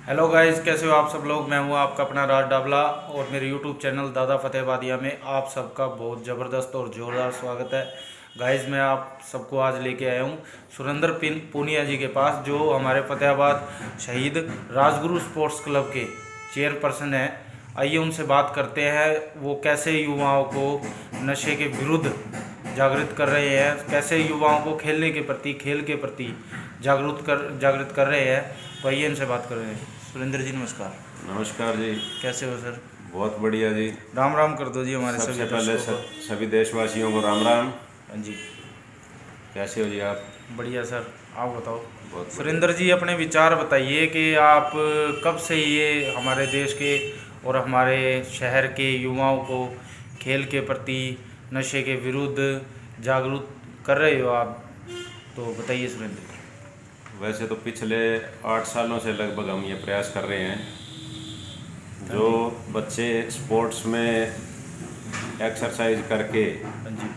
Hello guys, कैसे हो आप सब लोग। मैं हूं आपका अपना राज डाबला और मेरे यूट्यूब चैनल दादा फतेहबादिया में आप सबका बहुत ज़बरदस्त और ज़ोरदार स्वागत है। गाइस, मैं आप सबको आज लेके आया हूं सुरेंद्र पूनिया जी के पास, जो हमारे फतेहाबाद शहीद राजगुरु स्पोर्ट्स क्लब के चेयरपर्सन हैं। आइए उनसे बात करते हैं, वो कैसे युवाओं को नशे के विरुद्ध जागृत कर रहे हैं, कैसे युवाओं को खेलने के प्रति, खेल के प्रति जागृत कर रहे हैं। तो आइए इनसे बात कर रहे हैं। सुरेंद्र जी नमस्कार। नमस्कार जी। कैसे हो सर? बहुत बढ़िया जी। राम राम कर दो जी हमारे सबसे सभी पहले दर्शकों को। सभी देशवासियों को राम राम। हाँ जी, कैसे हो जी आप? बढ़िया सर। आप बताओ बहुत सुरेंद्र जी, अपने विचार बताइए कि आप कब से ये हमारे देश के और हमारे शहर के युवाओं को खेल के प्रति, नशे के विरुद्ध जागरूक कर रहे हो आप, तो बताइए सुरेंद्र जी। वैसे तो पिछले 8 सालों से लगभग हम ये प्रयास कर रहे हैं। हाँ जो जी, बच्चे स्पोर्ट्स में एक्सरसाइज करके हाँ जी,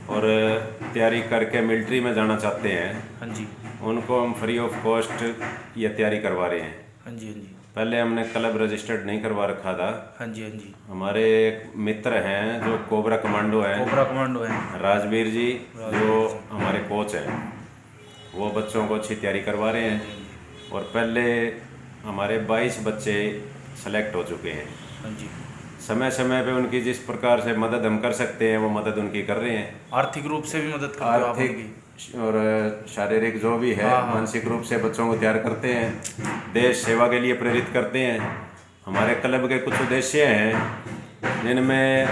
और तैयारी करके मिलिट्री में जाना चाहते हैं, हाँ जी, उनको हम फ्री ऑफ कॉस्ट ये तैयारी करवा रहे हैं। हाँ जी, हाँ जी, पहले हमने क्लब रजिस्टर्ड नहीं करवा रखा था। हाँ जी, हाँ जी। हमारे एक मित्र हैं जो कोबरा कमांडो हैं, कोबरा कमांडो है। राजवीर जी, राजवीर जो जी। हमारे कोच हैं, वो बच्चों को अच्छी तैयारी करवा रहे हैं। और पहले हमारे 22 बच्चे सेलेक्ट हो चुके हैं। हाँ जी। समय समय पे उनकी जिस प्रकार से मदद हम कर सकते हैं वो मदद उनकी कर रहे हैं। आर्थिक रूप से भी मदद करते हो आप आर्थिक उनकी? और शारीरिक जो भी है, हाँ, हाँ। मानसिक रूप से बच्चों को तैयार करते हैं, देश सेवा के लिए प्रेरित करते हैं। हमारे क्लब के कुछ उद्देश्य हैं जिनमें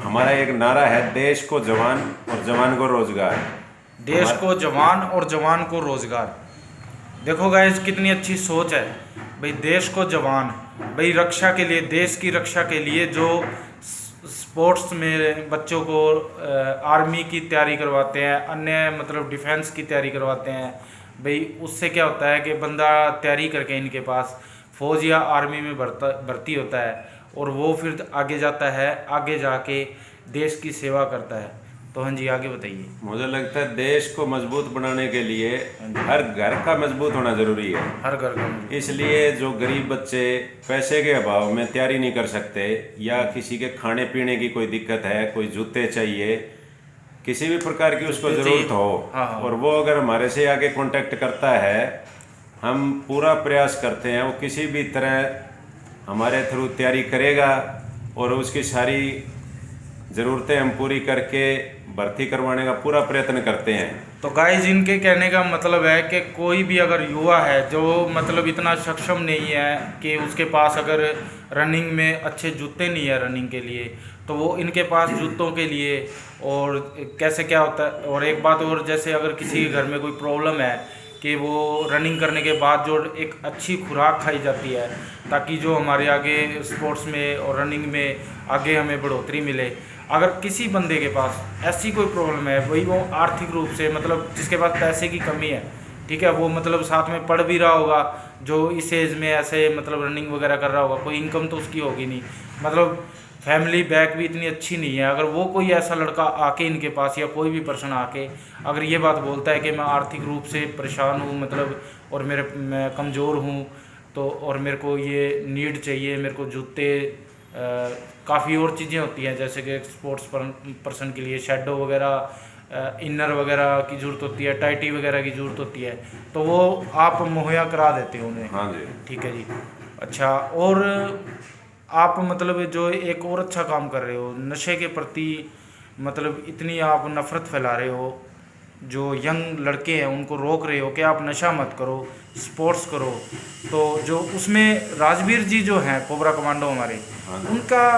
हमारा एक नारा है, देश को जवान और जवान को रोजगार। देश को जवान और जवान को रोजगार। देखो गाइस, कितनी अच्छी सोच है भाई। देश को जवान, भाई रक्षा के लिए, देश की रक्षा के लिए जो स्पोर्ट्स में बच्चों को आर्मी की तैयारी करवाते हैं, अन्य मतलब डिफेंस की तैयारी करवाते हैं भाई। उससे क्या होता है कि बंदा तैयारी करके इनके पास फौज या आर्मी में भर्ती होता है और वो फिर आगे जाता है, आगे जाके देश की सेवा करता है। तो हाँ जी, आगे बताइए। मुझे लगता है देश को मजबूत बनाने के लिए हर घर का मजबूत होना जरूरी है। हर घर का। इसलिए जो गरीब बच्चे पैसे के अभाव में तैयारी नहीं कर सकते, या किसी के खाने पीने की कोई दिक्कत है, कोई जूते चाहिए, किसी भी प्रकार की उसको ज़रूरत हो, हाँ, हाँ। और वो अगर हमारे से आके कांटेक्ट करता है, हम पूरा प्रयास करते हैं वो किसी भी तरह हमारे थ्रू तैयारी करेगा और उसकी सारी ज़रूरतें हम पूरी करके भर्ती करवाने का पूरा प्रयत्न करते हैं। तो गाइस, इनके कहने का मतलब है कि कोई भी अगर युवा है जो मतलब इतना सक्षम नहीं है कि उसके पास अगर रनिंग में अच्छे जूते नहीं है रनिंग के लिए, तो वो इनके पास जूतों के लिए। और कैसे क्या होता है, और एक बात और, जैसे अगर किसी के घर में कोई प्रॉब्लम है कि वो रनिंग करने के बाद जो एक अच्छी खुराक खाई जाती है ताकि जो हमारे आगे स्पोर्ट्स में और रनिंग में आगे हमें बढ़ोतरी मिले। अगर किसी बंदे के पास ऐसी कोई प्रॉब्लम है, वही वो आर्थिक रूप से मतलब जिसके पास पैसे की कमी है, ठीक है, वो मतलब साथ में पढ़ भी रहा होगा, जो इस एज में ऐसे मतलब रनिंग वगैरह कर रहा होगा, कोई इनकम तो उसकी होगी नहीं, मतलब फैमिली बैक भी इतनी अच्छी नहीं है। अगर वो कोई ऐसा लड़का आके इनके पास या कोई भी पर्सन आके अगर ये बात बोलता है कि मैं आर्थिक रूप से परेशान हूँ मतलब, और मैं कमज़ोर हूँ, तो और मेरे को ये नीड चाहिए, मेरे को जूते, काफ़ी और चीज़ें होती हैं जैसे कि स्पोर्ट्स पर्सन के लिए शेडो वगैरह, इनर वगैरह की ज़रूरत होती है, टाइटी वगैरह की ज़रूरत होती है, तो वो आप मुहैया करा देते हो उन्हें? हाँ जी। ठीक है जी। अच्छा, और आप मतलब जो एक और अच्छा काम कर रहे हो नशे के प्रति, मतलब इतनी आप नफ़रत फैला रहे हो, जो यंग लड़के हैं उनको रोक रहे हो कि आप नशा मत करो, स्पोर्ट्स करो। तो जो उसमें राजवीर जी जो हैं कोबरा कमांडो हमारे, उनका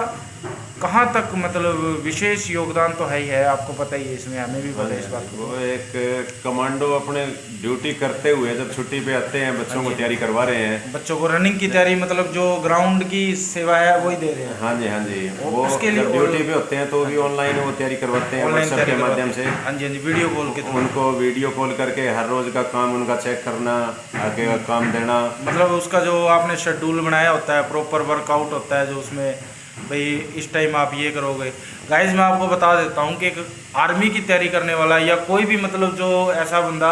कहाँ तक मतलब विशेष योगदान तो है ही है, आपको पता ही है, इसमें हमें भी पता है इस बात को। वो एक कमांडो अपने ड्यूटी करते हुए जब छुट्टी पे आते हैं, बच्चों को तैयारी करवा रहे हैं। बच्चों को रनिंग की तैयारी मतलब जो ग्राउंड की सेवा है वही दे रहे हैं। हाँ जी, हाँ जी। और वो उसके लिए जब ड्यूटी पे होते हैं तो भी ऑनलाइन वो तैयारी करवाते हैं, ऑनलाइन व्हाट्सएप के माध्यम से। हाँ जी, हाँ जी, वीडियो कॉल के थ्रू। उनको वीडियो कॉल करके हर रोज का काम उनका चेक करना, आगे का काम देना। मतलब उसका जो आपने शेड्यूल बनाया होता है, प्रॉपर वर्कआउट होता है जो उसमें भाई इस टाइम आप ये करोगे। गाइज, मैं आपको बता देता हूँ कि एक आर्मी की तैयारी करने वाला या कोई भी मतलब जो ऐसा बंदा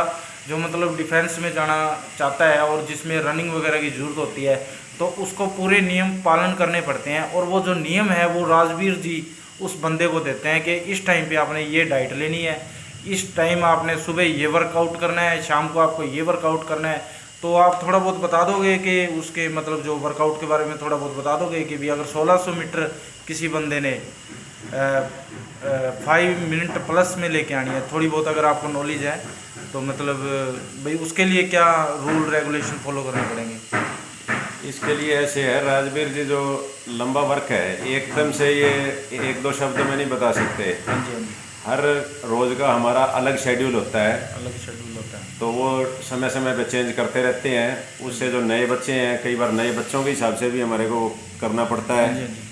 जो मतलब डिफेंस में जाना चाहता है और जिसमें रनिंग वगैरह की ज़रूरत होती है, तो उसको पूरे नियम पालन करने पड़ते हैं। और वो जो नियम है वो राजवीर जी उस बंदे को देते हैं कि इस टाइम पे आपने ये डाइट लेनी है, इस टाइम आपने सुबह ये वर्कआउट करना है, शाम को आपको ये वर्कआउट करना है। तो आप थोड़ा बहुत बता दोगे कि उसके मतलब जो वर्कआउट के बारे में थोड़ा बहुत बता दोगे कि भी अगर 1600 मीटर किसी बंदे ने 5 मिनट प्लस में लेके आनी है, थोड़ी बहुत अगर आपको नॉलेज है तो मतलब भाई उसके लिए क्या रूल रेगुलेशन फॉलो करने पड़ेंगे? इसके लिए ऐसे है राजवीर जी, जो लंबा वर्क है एकदम से ये एक दो शब्द में नहीं बता सकते। हाँ जी, हाँ जी, हर रोज़ का हमारा अलग शेड्यूल होता है, अलग शेड्यूल होता है। तो वो समय समय पे चेंज करते रहते हैं। उससे जो नए बच्चे हैं, कई बार नए बच्चों के हिसाब से भी हमारे को करना पड़ता हाँ है। जी, हाँ जी।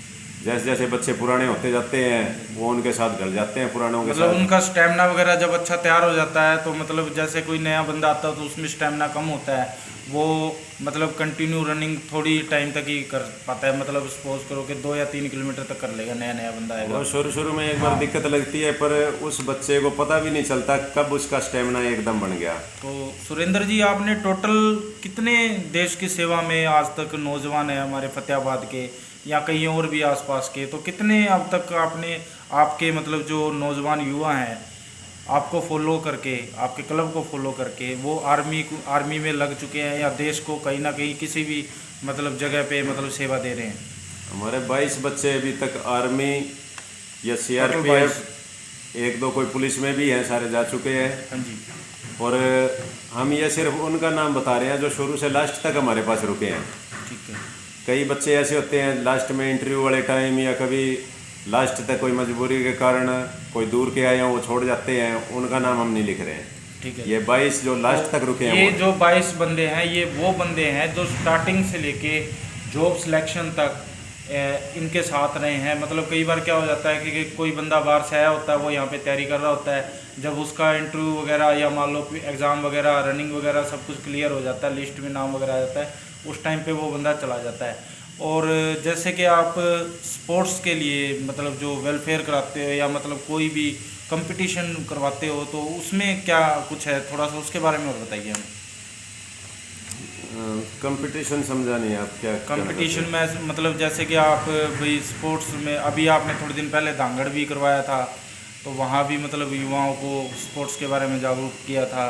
जैसे जैसे बच्चे पुराने होते जाते हैं वो उनके साथ घल जाते हैं पुरानों के मतलब साथ। उनका स्टेमिना वगैरह जब अच्छा तैयार हो जाता है तो मतलब जैसे कोई नया बंदा आता है तो उसमें स्टेमिना कम होता है, वो मतलब कंटिन्यू रनिंग थोड़ी टाइम तक ही कर पाता है। मतलब सपोज करो कि 2 या 3 किलोमीटर तक कर लेगा नया नया बंदा आएगा। और शुरू शुरू में एक बार दिक्कत लगती है, पर उस बच्चे को पता भी नहीं चलता कब उसका स्टेमिना एकदम बन गया। तो सुरेंद्र जी, आपने टोटल कितने देश की सेवा में आज तक नौजवान है हमारे फतेहाबाद के या कहीं और भी आसपास के, तो कितने अब तक आपने आपके मतलब जो नौजवान युवा हैं आपको फॉलो करके, आपके क्लब को फॉलो करके वो आर्मी में लग चुके हैं या देश को कहीं ना कहीं किसी भी मतलब जगह पे मतलब सेवा दे रहे हैं? हमारे 22 बच्चे अभी तक आर्मी या टोटल CRPF, एक दो कोई पुलिस में भी हैं, सारे जा चुके हैं। हाँ जी, और हम ये सिर्फ उनका नाम बता रहे हैं जो शुरू से लास्ट तक हमारे पास रुके हैं। ठीक है। कई बच्चे ऐसे होते हैं लास्ट में इंटरव्यू वाले टाइम या कभी लास्ट तक कोई मजबूरी के कारण कोई दूर के आए हैं वो छोड़ जाते हैं, उनका नाम हम नहीं लिख रहे हैं। ठीक है। ये 22 जो लास्ट तक रुके हैं ये जो 22 बंदे हैं ये वो बंदे हैं जो स्टार्टिंग से लेके जॉब सिलेक्शन तक इनके साथ रहे हैं। मतलब कई बार क्या हो जाता है कि कोई बंदा बाहर से आया होता है, वो यहाँ पे तैयारी कर रहा होता है, जब उसका इंटरव्यू वगैरह या मान लो एग्ज़ाम वगैरह रनिंग वगैरह सब कुछ क्लियर हो जाता है, लिस्ट में नाम वगैरह आ जाता है, उस टाइम पे वो बंदा चला जाता है। और जैसे कि आप स्पोर्ट्स के लिए मतलब जो वेलफेयर कराते हो या मतलब कोई भी कंपटीशन करवाते हो, तो उसमें क्या कुछ है, थोड़ा सा उसके बारे में और बताइए हमें। कंपटीशन समझा नहीं आप क्या कंपटीशन में मतलब जैसे कि आप भाई स्पोर्ट्स में अभी आपने थोड़े दिन पहले धांगड़ भी करवाया था, तो वहाँ भी मतलब युवाओं को स्पोर्ट्स के बारे में जागरूक किया था।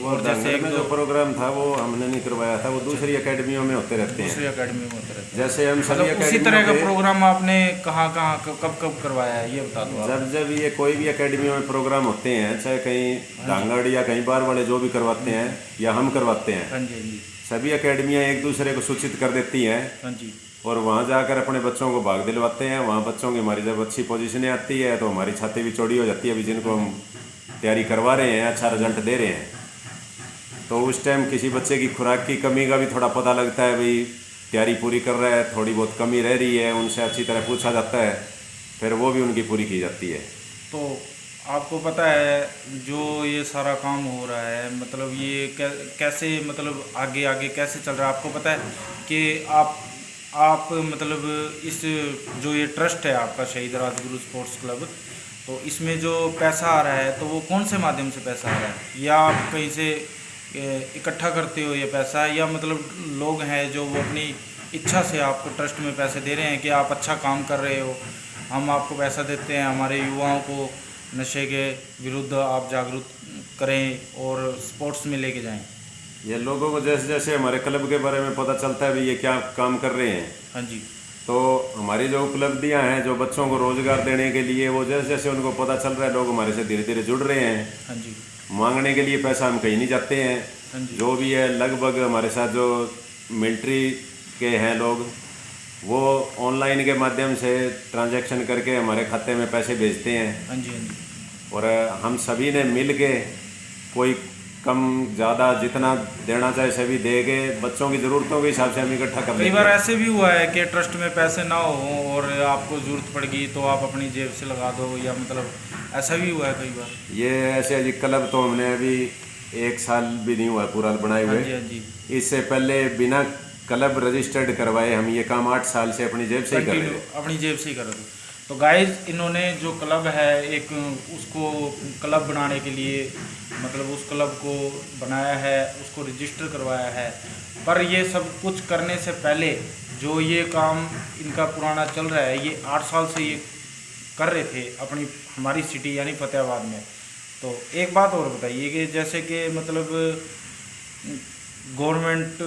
और जैसे एक जो प्रोग्राम था वो हमने नहीं करवाया था, वो दूसरी एकेडमियों में होते रहते हैं। दूसरी एकेडमी में होते रहते हैं। जैसे हम सभी मतलब उसी तरह का प्रोग्राम आपने कहाँ कहाँ कब कब करवाया है ये बता दो। जब जब ये कोई भी एकेडमियों में प्रोग्राम होते हैं, चाहे कहीं धांगड़ या कहीं बार वाले जो भी करवाते हैं या हम करवाते हैं, हाँ जी, हाँ जी, सभी एकेडमियाँ एक दूसरे को सूचित कर देती हैं हाँ जी, और वहाँ जाकर अपने बच्चों को भाग दिलवाते हैं। वहाँ बच्चों की हमारी जब अच्छी पोजीशनें आती है तो हमारी छाती भी चौड़ी हो जाती है। अभी जिनको हम तैयारी करवा रहे हैं, अच्छा रिजल्ट दे रहे हैं, तो उस टाइम किसी बच्चे की खुराक की कमी का भी थोड़ा पता लगता है। भाई तैयारी पूरी कर रहा है, थोड़ी बहुत कमी रह रही है, उनसे अच्छी तरह पूछा जाता है, फिर वो भी उनकी पूरी की जाती है। तो आपको पता है जो ये सारा काम हो रहा है मतलब ये कैसे मतलब आगे आगे कैसे चल रहा है? आपको पता है कि आप मतलब इस जो ये ट्रस्ट है आपका शहीद राजगुरु स्पोर्ट्स क्लब, तो इसमें जो पैसा आ रहा है तो वो कौन से माध्यम से पैसा आ रहा है? या आप कहीं से इकट्ठा करते हो ये पैसा, या मतलब लोग हैं जो वो अपनी इच्छा से आपको ट्रस्ट में पैसे दे रहे हैं कि आप अच्छा काम कर रहे हो, हम आपको पैसा देते हैं, हमारे युवाओं को नशे के विरुद्ध आप जागरूक करें और स्पोर्ट्स में लेके जाएं? ये लोगों को जैसे जैसे हमारे क्लब के बारे में पता चलता है भी ये क्या काम कर रहे हैं, हाँ जी, तो हमारी जो उपलब्धियां हैं जो बच्चों को रोजगार देने के लिए, वो जैसे जैसे उनको पता चल रहा है लोग हमारे से धीरे धीरे जुड़ रहे हैं। हाँ जी, मांगने के लिए पैसा हम कहीं नहीं जाते हैं। हाँ जी, जो भी है लगभग हमारे साथ जो मिलिट्री के हैं लोग, वो ऑनलाइन के माध्यम से ट्रांजैक्शन करके हमारे खाते में पैसे भेजते हैं। हाँ जी, हाँ जी। और हम सभी ने मिल के कोई कम ज़्यादा जितना देना चाहे सभी दे के बच्चों की ज़रूरतों के हिसाब से हम इकट्ठा कर लेते हैं। कई बार ऐसे भी हुआ है कि ट्रस्ट में पैसे ना हो और आपको ज़रूरत पड़ गई तो आप अपनी जेब से लगा दो, या मतलब ऐसा भी हुआ है कई बार? ये ऐसे जी क्लब तो हमने अभी 1 साल भी नहीं हुआ पूरा बनाए हाँ हुए। जी, हाँ जी। इससे पहले बिना क्लब रजिस्टर्ड करवाए हम ये काम 8 साल से अपनी जेब से ही कर रहे थे। अपनी जेब से ही कर दो। तो गाइज इन्होंने जो क्लब है एक उसको क्लब बनाने के लिए मतलब उस क्लब को बनाया है, उसको रजिस्टर करवाया है। पर ये सब कुछ करने से पहले जो ये काम इनका पुराना चल रहा है, ये 8 साल से ये कर रहे थे अपनी हमारी सिटी यानी फतेहाबाद में। तो एक बात और बताइए कि जैसे कि मतलब गवर्नमेंट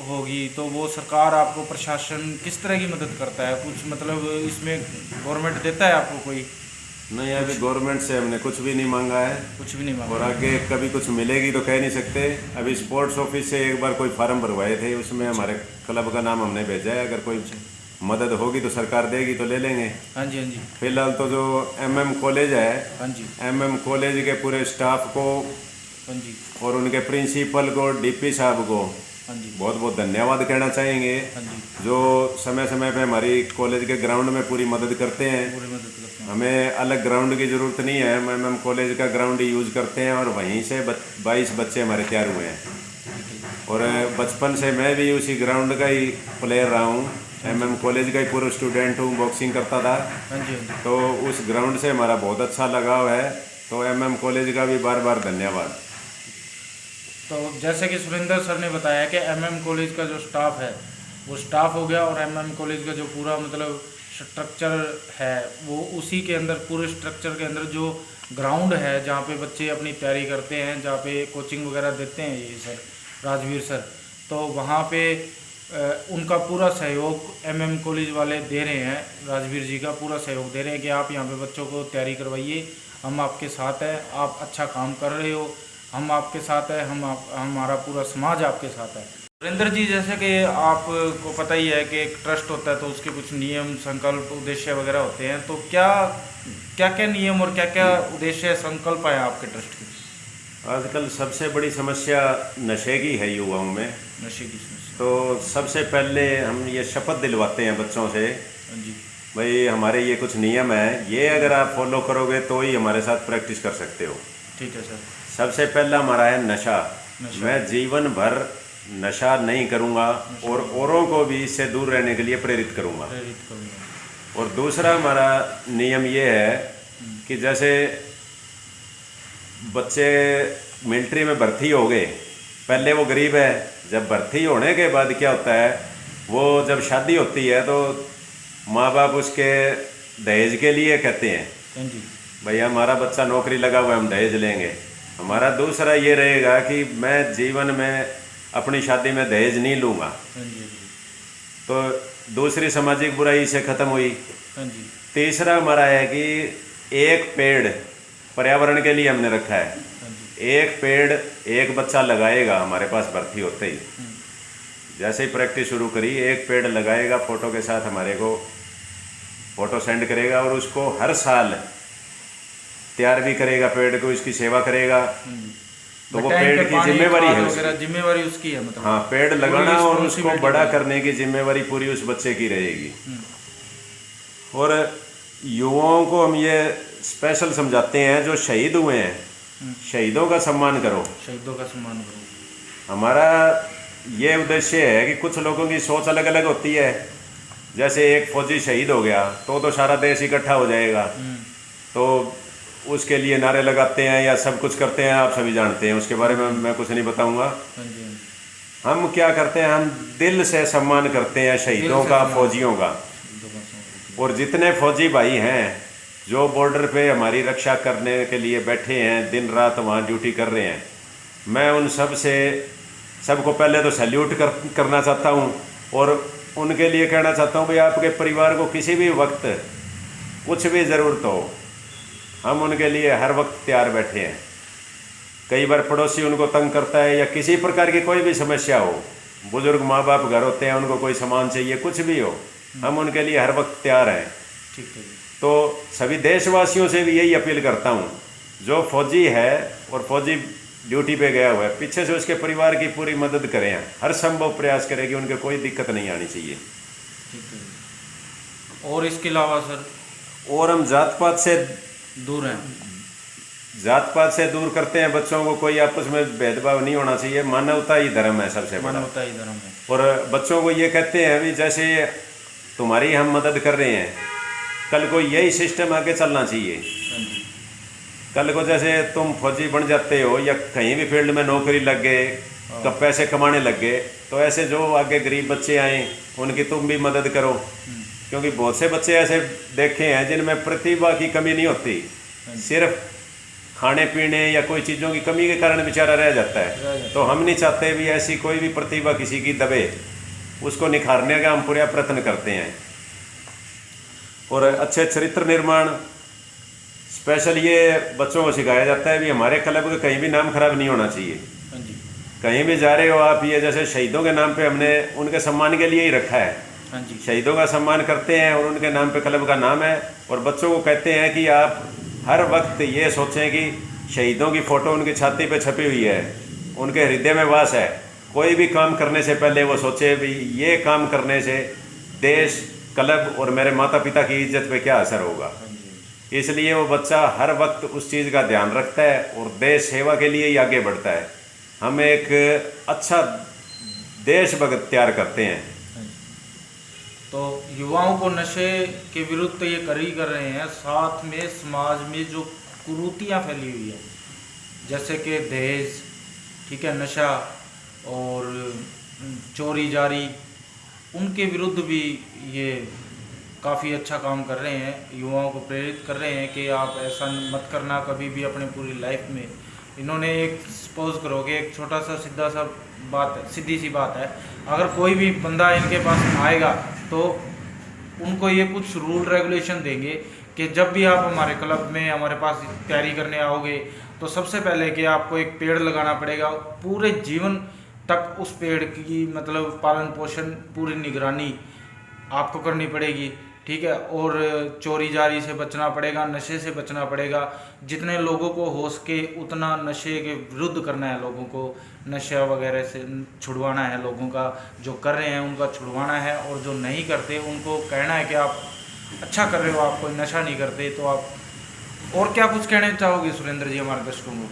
होगी तो वो सरकार आपको, प्रशासन किस तरह की मदद करता है? कुछ मतलब इसमें गवर्नमेंट देता है आपको कोई? नहीं, अभी गवर्नमेंट से हमने कुछ भी नहीं मांगा है कुछ भी नहीं मांगा। और आगे कभी कुछ मिलेगी तो कह नहीं सकते। अभी स्पोर्ट्स ऑफिस से एक बार कोई फार्म भरवाए थे, उसमें हमारे क्लब का नाम हमने भेजा है। अगर कोई मदद होगी तो सरकार देगी तो ले लेंगे। हाँ जी, हाँ जी, फिलहाल तो जो MM कॉलेज है, हाँ जी, MM कॉलेज के पूरे स्टाफ को हाँ जी, और उनके प्रिंसिपल को, DP साहब को हाँ जी, बहुत बहुत धन्यवाद कहना चाहेंगे, हाँ जी, जो समय समय पे हमारी कॉलेज के ग्राउंड में पूरी मदद करते हैं। पूरी मदद करते हैं। हमें अलग ग्राउंड की ज़रूरत नहीं है, हम MM कॉलेज का ग्राउंड यूज़ करते हैं और वहीं से 22 बच्चे हमारे तैयार हुए हैं। और बचपन से मैं भी उसी ग्राउंड का ही प्लेयर रहा हूँ, MM कॉलेज का ही पूरा स्टूडेंट हूँ, बॉक्सिंग करता था। हाँ जी, हाँ जी। तो उस ग्राउंड से हमारा बहुत अच्छा लगाव है। तो MM कॉलेज का भी बार बार धन्यवाद। तो जैसे कि सुरेंद्र सर ने बताया कि MM कॉलेज का जो स्टाफ है वो स्टाफ हो गया, और MM कॉलेज का जो पूरा मतलब स्ट्रक्चर है वो उसी के अंदर, पूरे स्ट्रक्चर के अंदर जो ग्राउंड है जहाँ पे बच्चे अपनी तैयारी करते हैं, जहाँ पे कोचिंग वगैरह देते हैं ये सर, राजवीर सर, तो वहाँ पे उनका पूरा सहयोग MM कॉलेज वाले दे रहे हैं। राजवीर जी का पूरा सहयोग दे रहे हैं कि आप यहाँ पे बच्चों को तैयारी करवाइए, हम आपके साथ हैं, आप अच्छा काम कर रहे हो, हम आपके साथ हैं, हमारा पूरा समाज आपके साथ है। सुरेंद्र जी, जैसे कि आपको पता ही है कि एक ट्रस्ट होता है तो उसके कुछ नियम, संकल्प, उद्देश्य वगैरह होते हैं, तो क्या क्या नियम और क्या क्या उद्देश्य, संकल्प है आपके ट्रस्ट के? आजकल सबसे बड़ी समस्या नशे की है युवाओं में। नशे की समस्या। तो सबसे पहले हम ये शपथ दिलवाते हैं बच्चों से, हाँ जी, भाई हमारे ये कुछ नियम है, ये अगर आप फॉलो करोगे तो ही हमारे साथ प्रैक्टिस कर सकते हो। ठीक है सर। सबसे पहला हमारा है नशा। मैं जीवन भर नशा नहीं करूंगा और औरों को भी इससे दूर रहने के लिए प्रेरित करूंगा। और दूसरा हमारा नियम ये है कि जैसे बच्चे मिलिट्री में भर्ती हो गए, पहले वो गरीब है, जब भर्ती होने के बाद क्या होता है, वो जब शादी होती है तो माँ बाप उसके दहेज के लिए कहते हैं भैया हमारा बच्चा नौकरी लगा हुआ है, हम दहेज लेंगे। हमारा दूसरा ये रहेगा कि मैं जीवन में अपनी शादी में दहेज नहीं लूँगा। तो दूसरी सामाजिक बुराई से ख़त्म हुई। तीसरा हमारा है कि एक पेड़ पर्यावरण के लिए हमने रखा है, एक पेड़ एक बच्चा लगाएगा। हमारे पास भर्ती होते ही जैसे ही प्रैक्टिस शुरू करी, एक पेड़ लगाएगा, फ़ोटो के साथ हमारे को फ़ोटो सेंड करेगा और उसको हर साल तैयार भी करेगा, पेड़ को इसकी सेवा करेगा। तो वो पेड़ की जिम्मेवारी है, जिम्मेवारी उसकी है, मतलब हाँ, पेड़ लगाना और उसको बड़ा करने की जिम्मेवारी पूरी उस बच्चे की रहेगी। और युवाओं को हम ये स्पेशल समझाते हैं जो शहीद हुए हैं, शहीदों का सम्मान करो, शहीदों का सम्मान करो। हमारा ये उद्देश्य है कि कुछ लोगों की सोच अलग अलग होती है। जैसे एक फौजी शहीद हो गया तो सारा देश इकट्ठा हो जाएगा, तो उसके लिए नारे लगाते हैं या सब कुछ करते हैं, आप सभी जानते हैं, उसके बारे में मैं कुछ नहीं बताऊंगा। हम क्या करते हैं, हम दिल से सम्मान करते हैं शहीदों का, फौजियों का। और जितने फौजी भाई हैं जो बॉर्डर पे हमारी रक्षा करने के लिए बैठे हैं, दिन रात वहाँ ड्यूटी कर रहे हैं, मैं उन सबको पहले तो सैल्यूट करना चाहता हूँ और उनके लिए कहना चाहता हूँ भाई आपके परिवार को किसी भी वक्त कुछ भी ज़रूरत हो, हम उनके लिए हर वक्त तैयार बैठे हैं। कई बार पड़ोसी उनको तंग करता है या किसी प्रकार की कोई भी समस्या हो, बुजुर्ग माँ बाप घर होते हैं, उनको कोई सामान चाहिए, कुछ भी हो, हम उनके लिए हर वक्त तैयार हैं। ठीक है। तो सभी देशवासियों से भी यही अपील करता हूँ, जो फौजी है और फौजी ड्यूटी पे गया हुआ है, पीछे से उसके परिवार की पूरी मदद करें, हर संभव प्रयास करें कि उनके कोई दिक्कत नहीं आनी चाहिए। ठीक है। और इसके अलावा सर, और हम जात पात से दूर हैं, जात पात से दूर करते हैं बच्चों को, कोई आपस में भेदभाव नहीं होना चाहिए, मानवता ही धर्म है सबसे बड़ा। मानवता ही धर्म है। और बच्चों को ये कहते हैं अभी जैसे तुम्हारी हम मदद कर रहे हैं, कल को यही सिस्टम आगे चलना चाहिए। कल को जैसे तुम फौजी बन जाते हो या कहीं भी फील्ड में नौकरी लग गए, कब पैसे कमाने लग गए, तो ऐसे जो आगे गरीब बच्चे आए उनकी तुम भी मदद करो, क्योंकि बहुत से बच्चे ऐसे देखे हैं जिनमें प्रतिभा की कमी नहीं होती, सिर्फ खाने पीने या कोई चीज़ों की कमी के कारण बेचारा रह जाता है। तो हम नहीं चाहते भी ऐसी कोई भी प्रतिभा किसी की दबे, उसको निखारने का हम पूरा प्रयत्न करते हैं। और अच्छे चरित्र निर्माण स्पेशल ये बच्चों को सिखाया जाता है भी हमारे क्लब का कहीं भी नाम खराब नहीं होना चाहिए। कहीं भी जा रहे हो आप, ये जैसे शहीदों के नाम पे हमने उनके सम्मान के लिए ही रखा है। शहीदों का सम्मान करते हैं और उनके नाम पे क्लब का नाम है। और बच्चों को कहते हैं कि आप हर वक्त ये सोचें कि शहीदों की फ़ोटो उनकी छाती पे छपी हुई है, उनके हृदय में वास है। कोई भी काम करने से पहले वो सोचे भी ये काम करने से देश, क्लब और मेरे माता पिता की इज्जत पे क्या असर होगा। इसलिए वो बच्चा हर वक्त उस चीज़ का ध्यान रखता है और देश सेवा के लिए ही आगे बढ़ता है। हम एक अच्छा देशभक्त तैयार करते हैं। तो युवाओं को नशे के विरुद्ध तो ये कर ही कर रहे हैं, साथ में समाज में जो कुरीतियाँ फैली हुई है जैसे कि दहेज, ठीक है, नशा और चोरी जारी, उनके विरुद्ध भी ये काफ़ी अच्छा काम कर रहे हैं। युवाओं को प्रेरित कर रहे हैं कि आप ऐसा मत करना कभी भी अपने पूरी लाइफ में। इन्होंने एक सपोज करो कि एक छोटा सा सीधी सी बात है, अगर कोई भी बंदा इनके पास आएगा तो उनको ये कुछ रूल रेगुलेशन देंगे कि जब भी आप हमारे क्लब में हमारे पास तैयारी करने आओगे तो सबसे पहले कि आपको एक पेड़ लगाना पड़ेगा, पूरे जीवन तक उस पेड़ की मतलब पालन पोषण पूरी निगरानी आपको करनी पड़ेगी, ठीक है। और चोरी जारी से बचना पड़ेगा, नशे से बचना पड़ेगा। जितने लोगों को हो सके उतना नशे के विरुद्ध करना है, लोगों को नशा वगैरह से छुड़वाना है, लोगों का जो कर रहे हैं उनका छुड़वाना है, और जो नहीं करते उनको कहना है कि आप अच्छा कर रहे हो, आप कोई नशा नहीं करते। तो आप और क्या कुछ कहना चाहोगे सुरेंद्र जी हमारे दर्शकों को?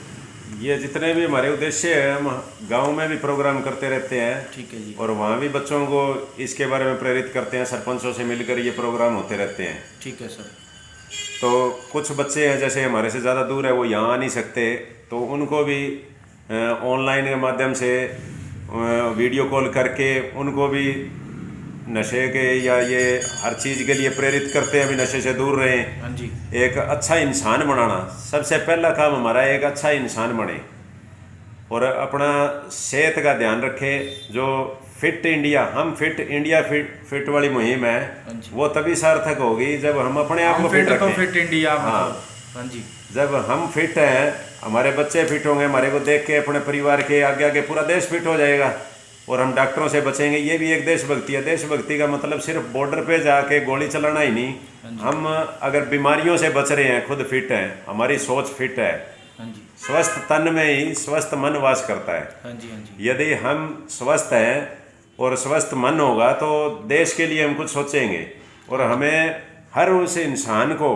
ये जितने भी हमारे उद्देश्य है, हम गांव में भी प्रोग्राम करते रहते हैं, ठीक है जी, और वहाँ भी बच्चों को इसके बारे में प्रेरित करते हैं। सरपंचों से मिलकर ये प्रोग्राम होते रहते हैं। ठीक है सर। तो कुछ बच्चे हैं जैसे हमारे से ज़्यादा दूर है, वो यहाँ आ नहीं सकते, तो उनको भी ऑनलाइन के माध्यम से वीडियो कॉल करके उनको भी नशे के या ये हर चीज़ के लिए प्रेरित करते हैं, भी नशे से दूर रहें। हाँ जी। एक अच्छा इंसान बनाना सबसे पहला काम हमारा है, एक अच्छा इंसान बने और अपना सेहत का ध्यान रखें। जो फिट इंडिया, हम फिट इंडिया फिट वाली मुहिम है, वो तभी सार्थक होगी जब हम अपने आप को फिट रखें। फिट इंडिया, हाँ जी। जब हम फिट हैं, हमारे बच्चे फिट होंगे, हमारे को देख के अपने परिवार के आगे आगे पूरा देश फिट हो जाएगा और हम डॉक्टरों से बचेंगे। ये भी एक देशभक्ति है। देशभक्ति का मतलब सिर्फ बॉर्डर पे जाके गोली चलाना ही नहीं। हम अगर बीमारियों से बच रहे हैं, खुद फिट हैं, हमारी सोच फिट है, स्वस्थ तन में ही स्वस्थ मन वास करता है। यदि हम स्वस्थ हैं और स्वस्थ मन होगा तो देश के लिए हम कुछ सोचेंगे। और हमें हर उस इंसान को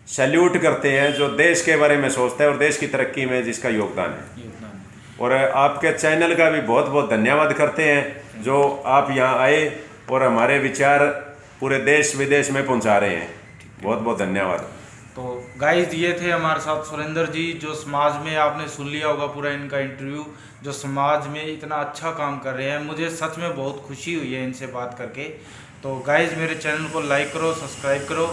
सैल्यूट करते हैं जो देश के बारे में सोचता है और देश की तरक्की में जिसका योगदान है। और आपके चैनल का भी बहुत बहुत धन्यवाद करते हैं जो आप यहाँ आए और हमारे विचार पूरे देश विदेश में पहुँचा रहे हैं। बहुत बहुत धन्यवाद। तो गाइस, ये थे हमारे साथ सुरेंद्र जी, जो समाज में आपने सुन लिया होगा पूरा इनका इंटरव्यू, जो समाज में इतना अच्छा काम कर रहे हैं। मुझे सच में बहुत खुशी हुई है इनसे बात करके। तो गाइस, मेरे चैनल को लाइक करो, सब्सक्राइब करो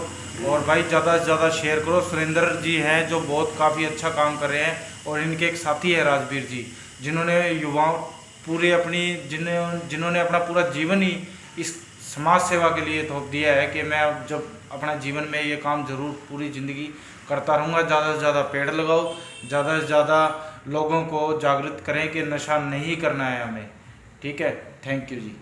और भाई ज़्यादा से ज़्यादा शेयर करो। सुरेंद्र जी हैं जो बहुत काफ़ी अच्छा काम कर रहे हैं, और इनके एक साथी है राजवीर जी, जिन्होंने युवाओं पूरे अपनी जिन्होंने अपना पूरा जीवन ही इस समाज सेवा के लिए थोप दिया है कि मैं जब अपना जीवन में ये काम ज़रूर पूरी ज़िंदगी करता रहूँगा। ज़्यादा से ज़्यादा पेड़ लगाओ, ज़्यादा से ज़्यादा लोगों को जागृत करें कि नशा नहीं करना है हमें। ठीक है, थैंक यू जी।